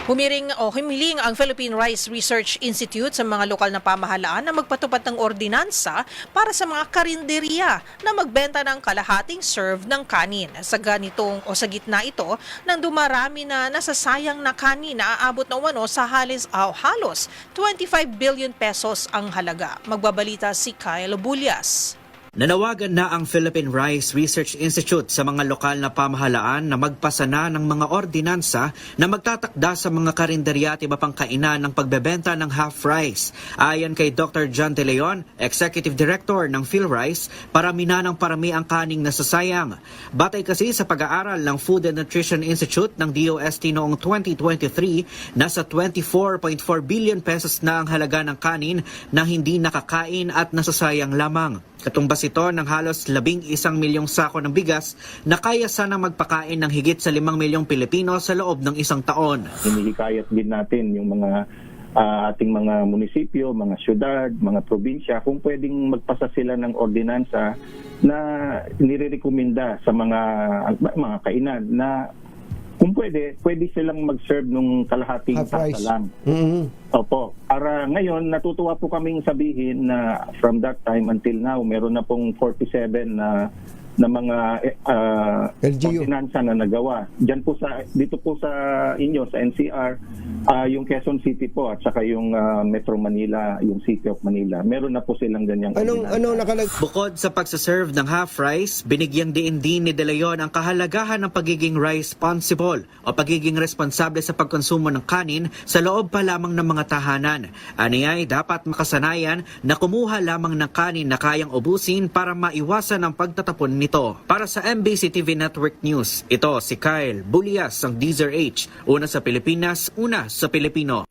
Humiling ang Philippine Rice Research Institute sa mga lokal na pamahalaan na magpatupad ng ordinansa para sa mga karinderya na magbenta ng kalahating serve ng kanin. Sa gitna ito, nang dumarami na nasasayang na kanin na aabot ng halos 25 billion pesos ang halaga. Magbabalita si Kyle Bulyas. Nanawagan na ang Philippine Rice Research Institute sa mga lokal na pamahalaan na magpasa na ng mga ordinansa na magtatakda sa mga karinderya at iba pang kainan ng pagbebenta ng half rice. Ayon kay Dr. John De Leon, Executive Director ng PhilRice, parami na ng parami ang kaning nasasayang. Batay kasi sa pag-aaral ng Food and Nutrition Institute ng DOST noong 2023, nasa 24.4 billion pesos na ang halaga ng kanin na hindi nakakain at nasasayang lamang. Katumbas ito ng halos 11 milyong sako ng bigas na kaya sana magpakain ng higit sa 5 milyong Pilipino sa loob ng isang taon. Hinihikayat din natin yung mga ating mga munisipyo, mga syudad, mga probinsya, kung pwedeng magpasa sila ng ordinansa na nirerekomenda sa mga kainan na kung pwede silang mag-serve nung kalahating tasa lang. Opo. Para ngayon, natutuwa po kaming sabihin na from that time until now, meron na pong 47 na mga ordinansa na nagawa. Dito po sa inyo, sa NCR, yung Quezon City po at saka yung Metro Manila, yung City of Manila. Meron na po silang ganyang ordinansa. Bukod sa pagsaserve ng half rice, binigyang diin din ni De Leon ang kahalagahan ng pagiging responsible o pagiging responsable sa pagkonsumo ng kanin sa loob pa lamang ng mga tahanan. Aniyay dapat makasanayan na kumuha lamang ng kanin na kayang ubusin para maiwasan ang pagtatapon nito. Para sa MBC TV Network News, ito si Kyle Bulyas ng DZRH. Una sa Pilipinas, una sa Pilipino.